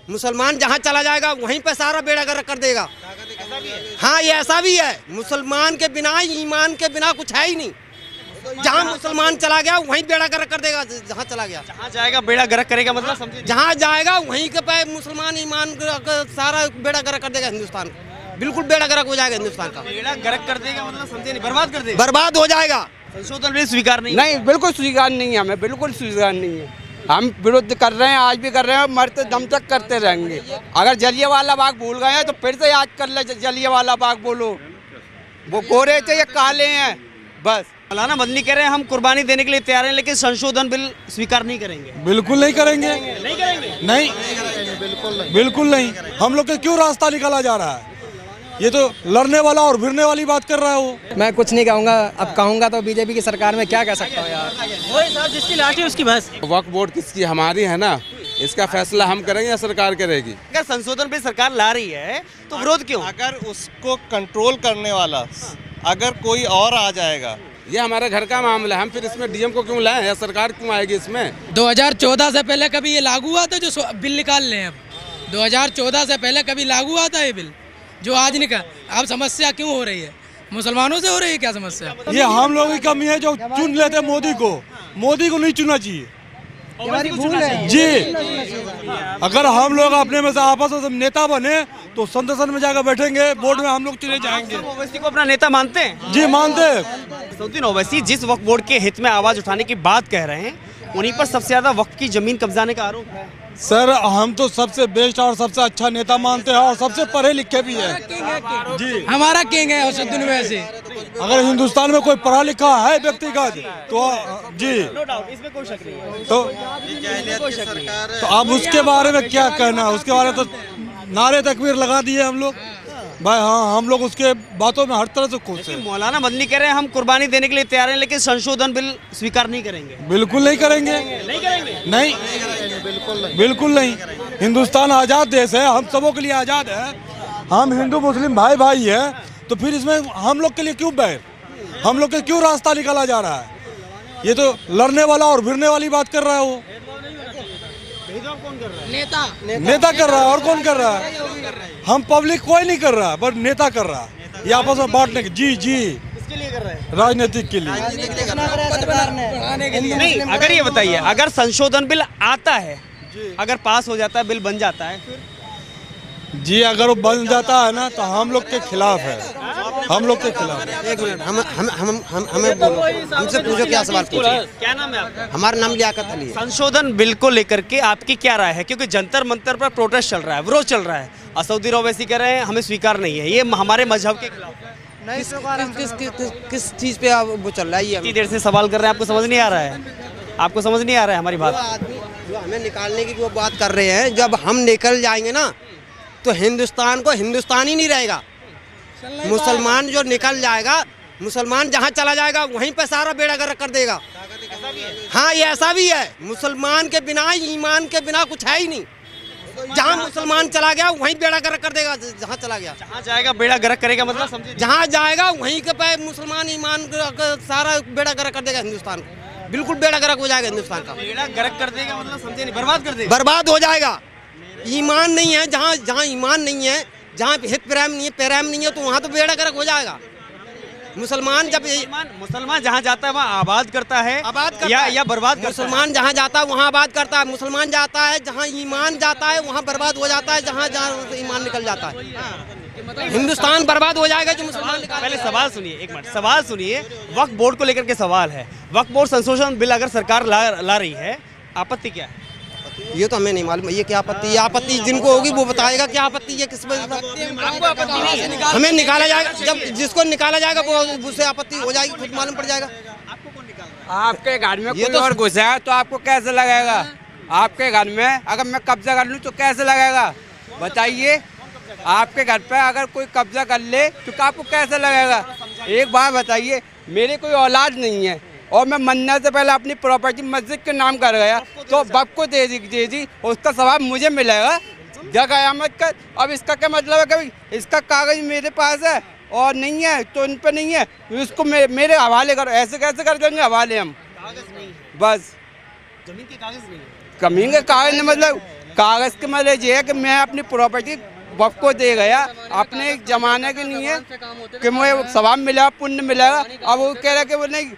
मुसलमान जहाँ चला जाएगा वहीं पे सारा बेड़ा गर्क कर देगा। हाँ, ये ऐसा भी है, मुसलमान के बिना, ईमान के बिना कुछ है ही नहीं। जहाँ मुसलमान चला गया वहीं बेड़ा गर्क कर देगा। जहाँ चला गया, जहाँ जाएगा बेड़ा गर्क करेगा, मतलब समझे? जहाँ जाएगा वहीं के पे मुसलमान ईमान का सारा बेड़ा गर्क कर देगा। हिंदुस्तान का बिल्कुल बेड़ा गर्क हो जाएगा। हिंदुस्तान का बेड़ा गर्क कर देगा, मतलब समझे नहीं, बर्बाद कर देगा, बर्बाद हो जाएगा। संशोधन बिल स्वीकार नहीं। नहीं, बिल्कुल स्वीकार नहीं है, हमें बिल्कुल स्वीकार नहीं है। हम विरोध कर रहे हैं, आज भी कर रहे हैं, मरते दम तक करते रहेंगे। अगर जलियांवाला बाग भूल गए हैं तो फिर से याद कर ले, जलियांवाला बाग बोलो। वो गोरे थे या काले हैं, बस। मौलाना मदनी कह रहे हैं हम कुर्बानी देने के लिए तैयार हैं, लेकिन संशोधन बिल स्वीकार नहीं करेंगे। बिल्कुल नहीं करेंगे, नहीं करेंगे, नहीं, बिल्कुल नहीं। हम लोग के क्यों रास्ता निकाला जा रहा है? ये तो लड़ने वाला और भिड़ने वाली बात कर रहा है वो। मैं कुछ नहीं कहूँगा, अब कहूँगा तो बीजेपी की सरकार में क्या कह सकता हूँ यार। वही साहब जिसकी लाठी उसकी बस। वक्फ बोर्ड किसकी, हमारी है ना, इसका फैसला हम करेंगे या सरकार करेगी? अगर संशोधन बिल सरकार ला रही है तो विरोध क्यों? अगर उसको कंट्रोल करने वाला अगर कोई और आ जाएगा, ये हमारे घर का मामला है, हम फिर इसमें डीएम को क्यों लाएं या सरकार क्यों आएगी इसमें? 2014 से पहले कभी ये लागू हुआ था जो बिल निकाल लें? अब 2014 से पहले कभी लागू हुआ था ये बिल जो आज निकाल? अब समस्या क्यों हो रही है? मुसलमानों से हो रही है क्या समस्या? ये हम लोगों की कमी है जो चुन लेते मोदी को। मोदी को नहीं चुनना चाहिए जी। अगर हम लोग अपने में से आपस में नेता बने तो संसद में जाकर बैठेंगे, बोर्ड में हम लोग चुने जाएंगे। ओवैसी को अपना नेता मानते हैं? जी मानते हैं। असदुद्दीन ओवैसी जिस वक्फ बोर्ड के हित में आवाज उठाने की बात कह रहे हैं, उन्हीं पर सबसे ज्यादा वक्फ की जमीन कब्जाने का आरोप है। सर, हम तो सबसे बेस्ट और सबसे अच्छा नेता मानते हैं और सबसे पढ़े लिखे भी हैं जी। हमारा किंग है असदुद्दीन ओवैसी। अगर हिंदुस्तान में कोई पढ़ा लिखा है व्यक्तिगत तो जी, नो डाउट, इसमें कोई शक नहीं है। तो अब उसके बारे में क्या कहना? उसके बारे में तो नारे तकबीर लगा दिए हम लोग भाई। हाँ, हम लोग उसके बातों में हर तरह से खुश हैं। मौलाना मदनी कह रहे हैं हम कुर्बानी देने के लिए तैयार हैं, लेकिन संशोधन बिल स्वीकार नहीं करेंगे। बिल्कुल नहीं करेंगे, नहीं करेंगे, नहीं, बिल्कुल नहीं। हिंदुस्तान आज़ाद देश है, हम सबों के लिए आज़ाद है। हम हिंदू मुस्लिम भाई भाई है, तो फिर इसमें हम लोग के लिए क्यों बैर? हम लोग के क्यों रास्ता निकाला जा रहा है? ये तो लड़ने वाला और भिड़ने वाली बात कर रहा है वो। नेता कर रहा है, और कौन कर रहा है? हम पब्लिक कोई नहीं कर रहा है, बस नेता कर रहा है। ये आपस में बांटने के जी जी किसके लिए कर रहे हैं? राजनीतिक के लिए। नहीं, अगर ये बताइए, अगर संशोधन बिल आता है, अगर पास हो जाता है, बिल बन जाता है, फिर जी अगर वो बन जाता है ना तो हम लोग के खिलाफ है, हम लोग के खिलाफ। एक मिनट, हमें बोलो, हमसे पूछो क्या सवाल पूछो। क्या नाम है आपका? हमारा नाम लियाकत अली है। संशोधन बिल को लेकर के आपकी क्या राय है? क्योंकि जंतर मंतर पर प्रोटेस्ट चल रहा है, विरोध चल रहा है। असदुद्दीन ओवैसी कह रहे हैं हमें स्वीकार नहीं है, ये हमारे मजहब के खिलाफ है। किस चीज पे वो चल रहा है? ये इतनी देर से सवाल कर रहे हैं, आपको समझ नहीं आ रहा है? आपको समझ नहीं आ रहा है हमारी बात? आदमी जो हमें निकालने की वो बात कर रहे हैं, जब हम निकल जाएंगे ना तो हिंदुस्तान को हिंदुस्तान ही नहीं रहेगा। मुसलमान जो निकल जाएगा, मुसलमान जहाँ चला जाएगा वहीं पे सारा बेड़ा गर्क कर देगा। हाँ, ये ऐसा भी है, मुसलमान के बिना, ईमान के बिना कुछ है ही नहीं। जहाँ मुसलमान चला गया वहीं बेड़ा गर्क कर देगा। जहाँ चला गया, जहाँ जाएगा बेड़ा गर्क करेगा, मतलब समझे? जहाँ जाएगा वहीं के पे मुसलमान ईमान का सारा बेड़ा गर्क कर देगा। हिंदुस्तान को बिल्कुल बेड़ा गर्क हो जाएगा। हिंदुस्तान का बेड़ा गर्क कर देगा, मतलब समझे नहीं, बर्बाद कर देगा, बर्बाद हो जाएगा। ईमान नहीं है, जहाँ ईमान नहीं है, जहाँ हित प्रेम नहीं है, प्रेम नहीं है, तो वहाँ तो बेड़ा गर्क हो जाएगा। मुसलमान जब मुसलमान जहाँ जाता है वहाँ आबाद करता है, आबाद करता या बर्बाद करता है। मुसलमान जहाँ जाता है वहाँ आबाद करता है। मुसलमान जाता है जहाँ ईमान जाता है वहाँ बर्बाद हो जाता है। जहाँ ईमान निकल जाता है हिंदुस्तान बर्बाद हो जाएगा। जो मुसलमान पहले सवाल सुनिए, एक मिनट, सवाल सुनिए। वक्फ बोर्ड को लेकर के सवाल है। वक्फ बोर्ड संशोधन बिल अगर सरकार ला रही है, आपत्ति क्या है? ये तो हमें नहीं मालूम ये क्या आपत्ति। ये आपत्ति जिनको होगी वो बताएगा क्या आपत्ति है, किस आपको आपत्ति नहीं है? हमें निकाला जाएगा। जब जिसको निकाला जाएगा वो उससे आपत्ति हो जाएगी, खुद मालूम पड़ जाएगा। आपके घर में कोई और घुसा तो आपको कैसे लगेगा? आपके घर में अगर मैं कब्जा कर लूँ तो कैसे लगेगा? बताइए। आपके घर पे अगर कोई कब्जा कर ले तो आपको कैसे लगेगा? एक बात बताइए, मेरे कोई औलाद नहीं है और मैं मरने से पहले अपनी प्रॉपर्टी मस्जिद के नाम कर गया तो बाप को दे दी, उसका सवाब मुझे मिलेगा जब क़यामत का। अब इसका क्या मतलब है? कभी इसका कागज मेरे पास है और नहीं है तो इन पे नहीं है, इसको मेरे हवाले करो। ऐसे कैसे कर देंगे हवाले हम? बस जमीन के कागज नहीं है। जमीन के कागज मतलब कागज़ के मतलब ये है कि मैं अपनी प्रॉपर्टी वक़्फ को दे गया अपने एक ज़माने के लिए कि मुझे सवाब मिलेगा, पुण्य मिलेगा। अब वो कह रहा है कि वो नहीं